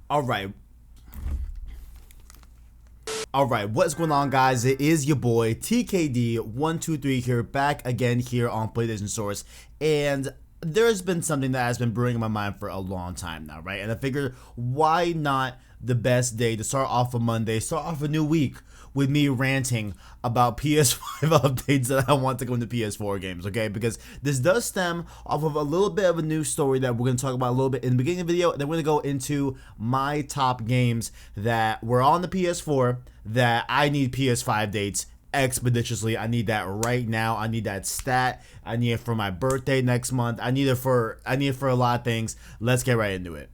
All right. All right, what's going on, guys? It is your boy TKD123 here, back again here on PlayStation Source, and there's been something that has been brewing in my mind for a long time now, right? And I figured, why not the best day to start off a Monday, start off a new week with me ranting about PS5 updates that I want to go into PS4 games, okay? Because this does stem off of a little bit of a news story that we're going to talk about a little bit in the beginning of the video. Then we're going to go into my top games that were on the PS4 that I need PS5 dates expeditiously. I need that right now. I need that stat. I need it for my birthday next month. I need it for a lot of things. Let's get right into it.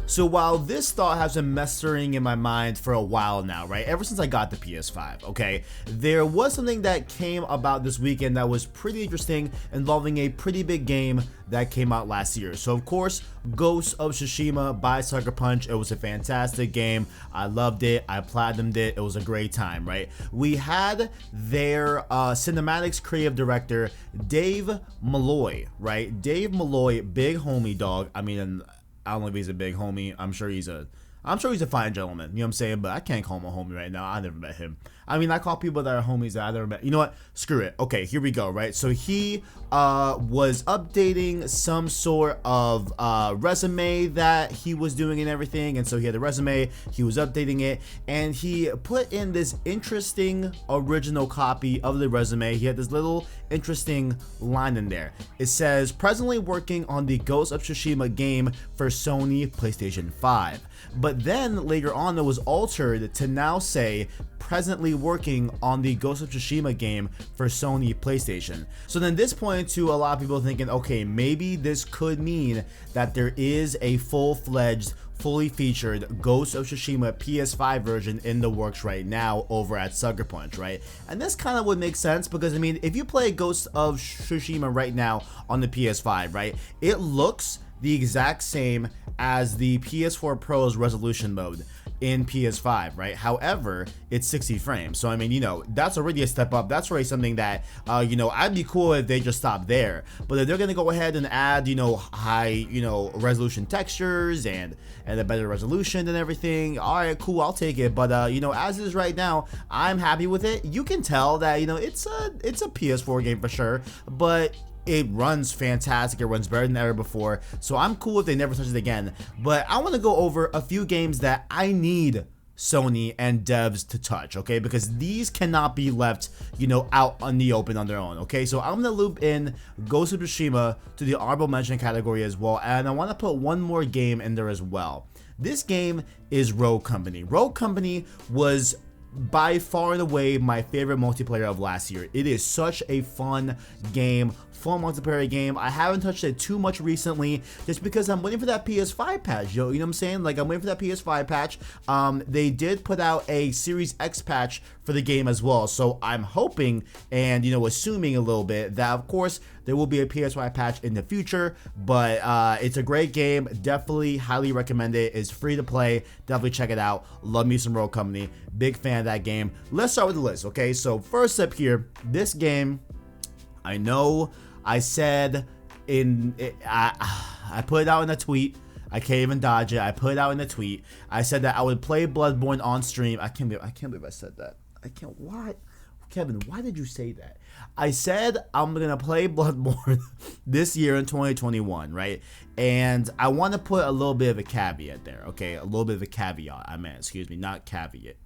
So while this thought has been messering in my mind for a while now, right, ever since I got the PS5, okay, there was something that came about this weekend that was pretty interesting, involving a pretty big game that came out last year. So of course, Ghost of Tsushima by Sucker Punch. It was a fantastic game. I loved it. I platinumed it. It was a great time, right? We had their cinematics creative director, Dave Malloy, right? Dave Malloy, big homie, dog. I mean, I don't know if he's a big homie. I'm sure he's a fine gentleman. You know what I'm saying? But I can't call him a homie right now. I never met him. I mean, I call people that are homies that I never met. You know what? Screw it. Okay, here we go, right? So he was updating some sort of resume that he was doing and everything. And so he had a resume. He was updating it. And he put in this interesting original copy of the resume. He had this little interesting line in there. It says, presently working on the Ghost of Tsushima game for Sony PlayStation 5. But then later on it was altered to now say presently working on the Ghost of Tsushima game for Sony PlayStation. So then this pointed to a lot of people thinking, okay, maybe this could mean that there is a full-fledged, fully featured Ghost of Tsushima PS5 version in the works right now over at Sucker Punch, right? And this kind of would make sense because, I mean, if you play Ghost of Tsushima right now on the PS5, right, it looks the exact same as the PS4 Pro's resolution mode in PS5, right? However, it's 60 frames. So, I mean, you know, that's already a step up. That's already something that, you know, I'd be cool if they just stopped there. But if they're going to go ahead and add, you know, high, you know, resolution textures and a better resolution and everything, all right, cool, I'll take it. But, you know, as it is right now, I'm happy with it. You can tell that, you know, it's a PS4 game for sure, but it runs fantastic. It runs better than ever before. So I'm cool if they never touch it again. But I want to go over a few games that I need Sony and devs to touch, okay? Because these cannot be left, you know, out on the open on their own, okay? So I'm going to loop in Ghost of Tsushima to the honorable mention category as well. And I want to put one more game in there as well. This game is Rogue Company. Rogue Company was by far and away my favorite multiplayer of last year. It is such a fun game, fun multiplayer game. I haven't touched it too much recently just because I'm waiting for that PS5 patch, yo. You know what I'm saying? Like, I'm waiting for that PS5 patch. They did put out a Series X patch for the game as well. So I'm hoping and, you know, assuming a little bit that, of course, there will be a PS5 patch in the future, but it's a great game. Definitely highly recommend it. It's free to play. Definitely check it out. Love me some Rogue Company. Big fan of that game. Let's start with the list, okay? So first up here, this game, I know I said I put it out in a tweet. I can't even dodge it. I put it out in a tweet. I said that I would play Bloodborne on stream. I can't believe I said that. Why? Kevin, why did you say that? I said I'm going to play Bloodborne this year in 2021, right? And I want to put a little bit of a caveat there, okay? A little bit of a caveat. I meant, excuse me, not caveat.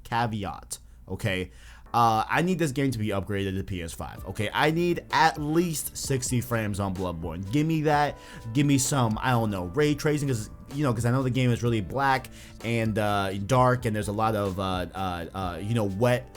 Caveat, okay? I need this game to be upgraded to PS5, okay? I need at least 60 frames on Bloodborne. Give me that. Give me some, I don't know, ray tracing, because, you know, because I know the game is really black and dark, and there's a lot of, you know, wet,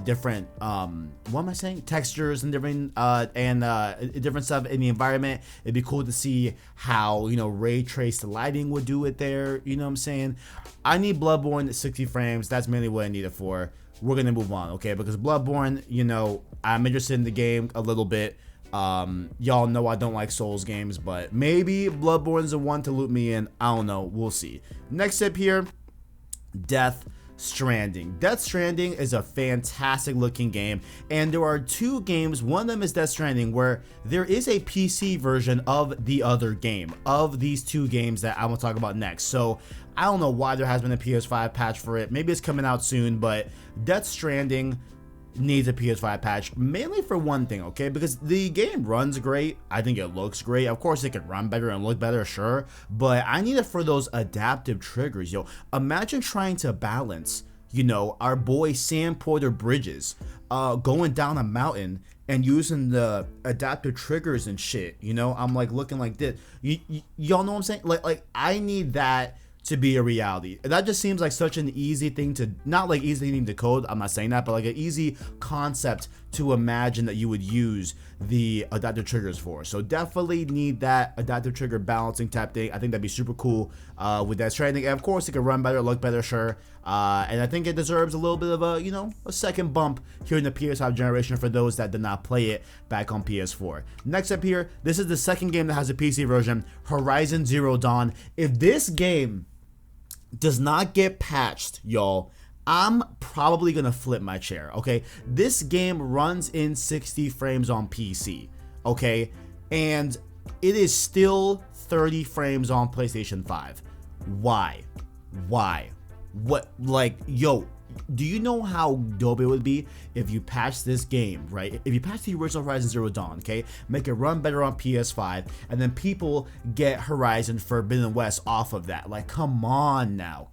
different, what am I saying? Textures and different, different stuff in the environment. It'd be cool to see how, you know, ray traced lighting would do it there. You know what I'm saying? I need Bloodborne at 60 frames. That's mainly what I need it for. We're gonna move on, okay? Because Bloodborne, you know, I'm interested in the game a little bit. Y'all know I don't like Souls games, but maybe Bloodborne's the one to loop me in. I don't know. We'll see. Next up here, Death Stranding. Death Stranding is a fantastic looking game, and there are two games. One of them is Death Stranding, where there is a PC version of the other game, of these two games that I'm gonna talk about next. So I don't know why there has been a PS5 patch for it. Maybe it's coming out soon, but Death Stranding needs a PS5 patch, mainly for one thing, okay? Because the game runs great. I think it looks great. Of course, it could run better and look better, sure, but I need it for those adaptive triggers, yo. Imagine trying to balance, you know, our boy Sam Porter Bridges going down a mountain and using the adaptive triggers and shit, you know? I'm like looking like this. Y'all know what I'm saying? Like I need that to be a reality. That just seems like such an easy thing to, not like easy thing to code, I'm not saying that, but like an easy concept to imagine that you would use the adaptive triggers for. So definitely need that adaptive trigger balancing type thing. I think that'd be super cool with that Stranding. And of course it could run better, look better, sure. And I think it deserves a little bit of a, you know, a second bump here in the PS5 generation for those that did not play it back on PS4. Next up here, this is the second game that has a PC version, Horizon Zero Dawn. If this game does not get patched, y'all, I'm probably gonna flip my chair, okay? This game runs in 60 frames on PC, okay? And it is still 30 frames on PlayStation 5. Why? What, like, yo, do you know how dope it would be if you patch this game, right? If you patch the original Horizon Zero Dawn, okay, make it run better on PS5, and then people get Horizon Forbidden West off of that. Like, come on now.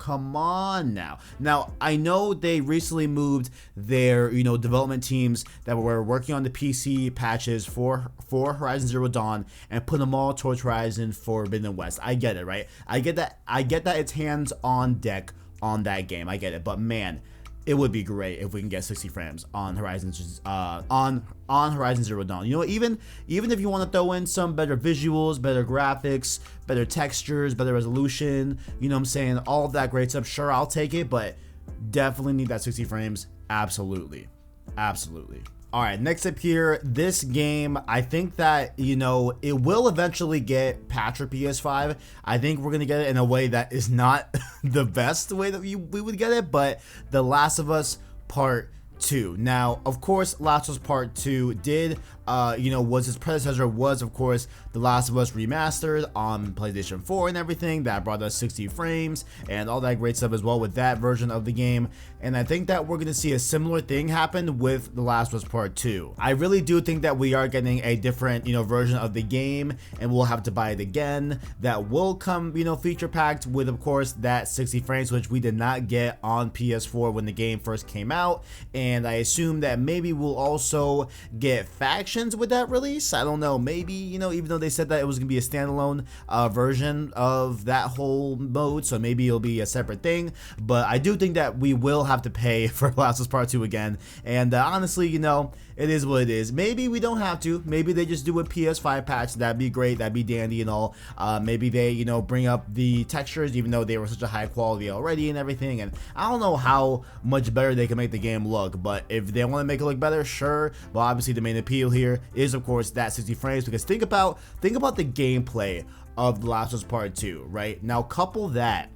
Now, I know they recently moved their, you know, development teams that were working on the PC patches for Horizon Zero Dawn and put them all towards Horizon Forbidden West. I get it, right? I get that it's hands on deck on that game. I get it, but man, it would be great if we can get 60 frames on Horizon Zero Dawn. You know, even if you want to throw in some better visuals, better graphics, better textures, better resolution, you know what I'm saying, all of that great stuff, sure, I'll take it, but definitely need that 60 frames. Absolutely. All right, next up here, this game, I think that, you know, it will eventually get patched for PS5. I think we're going to get it in a way that is not the best way that we would get it, but The Last of Us Part 2. Now, of course, Last of Us Part 2 did, you know, was its predecessor, was, of course, The Last of Us Remastered on PlayStation 4 and everything. That brought us 60 frames and all that great stuff as well with that version of the game. And I think that we're going to see a similar thing happen with The Last of Us Part 2. I really do think that we are getting a different, you know, version of the game, and we'll have to buy it again. That will come, you know, feature packed with, of course, that 60 frames, which we did not get on PS4 when the game first came out. And I assume that maybe we'll also get factions with that release. I don't know, maybe, you know, even though they said that it was gonna be a standalone version of that whole mode, so maybe it'll be a separate thing. But I do think that we will have to pay for Last of Us Part 2 again, and honestly, you know, it is what it is. Maybe we don't have to. Maybe they just do a PS5 patch. That'd be great. That'd be dandy and all. Maybe they, you know, bring up the textures, even though they were such a high quality already and everything. And I don't know how much better they can make the game look, but if they want to make it look better, sure. But obviously the main appeal here is, of course, that 60 frames, because think about the gameplay of The Last of Us Part 2, right? Now couple that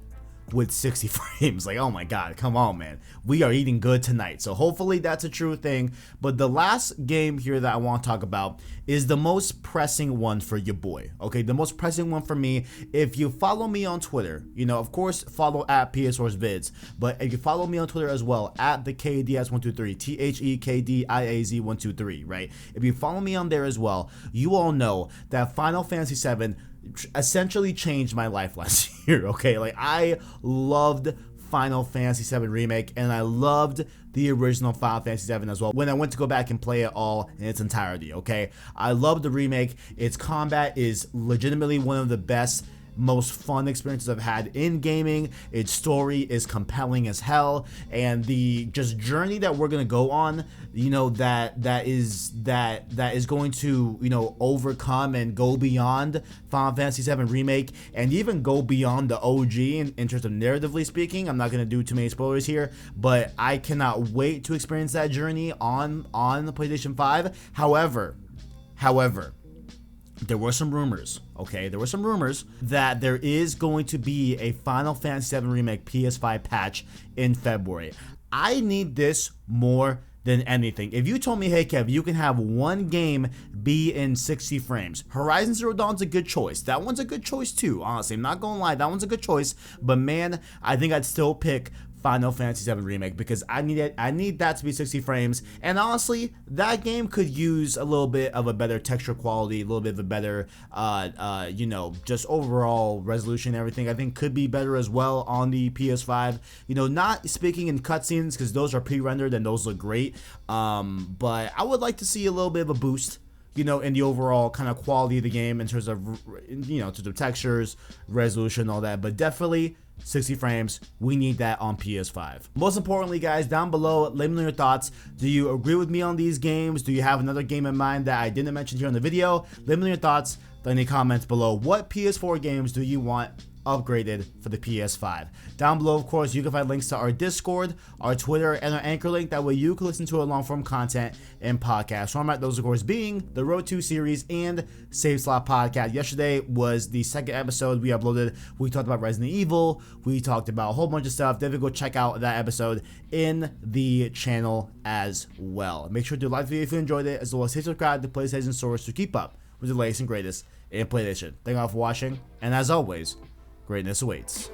with 60 frames. Like, oh my god, come on, man, we are eating good tonight. So hopefully that's a true thing. But the last game here that I want to talk about is the most pressing one for your boy, okay? The most pressing one for me. If you follow me on Twitter, you know, of course, follow at PS4's vids, but if you follow me on Twitter as well, at the KDS123, THEKDIAZ123, right? If you follow me on there as well, you all know that Final Fantasy VII essentially changed my life last year, okay? Like, I loved Final Fantasy VII Remake, and I loved the original Final Fantasy VII as well when I went to go back and play it all in its entirety, okay? I love the remake. Its combat is legitimately one of the best, most fun experiences I've had in gaming. Its story is compelling as hell, and the just journey that we're gonna go on, you know, that is going to, you know, overcome and go beyond Final Fantasy VII Remake, and even go beyond the OG in terms of narratively speaking. I'm not gonna do too many spoilers here, but I cannot wait to experience that journey on the PlayStation 5. However, there were some rumors, okay? There were some rumors that there is going to be a Final Fantasy VII Remake PS5 patch in February. I need this more than anything. If you told me, hey Kev, you can have one game be in 60 frames, Horizon Zero Dawn's a good choice. That one's a good choice too, honestly. I'm not gonna lie, that one's a good choice. But man, I think I'd still pick Final Fantasy VII Remake because I need that to be 60 frames. And honestly, that game could use a little bit of a better texture quality, a little bit of a better, you know, just overall resolution and everything. I think could be better as well on the PS5. You know, not speaking in cutscenes because those are pre-rendered and those look great. But I would like to see a little bit of a boost, you know, in the overall kind of quality of the game in terms of, you know, in terms of textures, resolution, all that. But definitely 60 frames, we need that on PS5. Most importantly, guys, down below, let me know your thoughts. Do you agree with me on these games? Do you have another game in mind that I didn't mention here in the video? Let me know your thoughts in the comments below. What PS4 games do you want upgraded for the PS5? Down below, of course, you can find links to our Discord, our Twitter, and our Anchor link. That way you can listen to our long-form content and podcast format. Those, of course, being the Road 2 series and Save Slot podcast. Yesterday was the second episode we uploaded. We talked about Resident Evil. We talked about a whole bunch of stuff. Definitely go check out that episode in the channel as well. Make sure to like the video if you enjoyed it, as well as hit subscribe to PlayStation Source to keep up with the latest and greatest in PlayStation. Thank you all for watching, and as always, greatness awaits.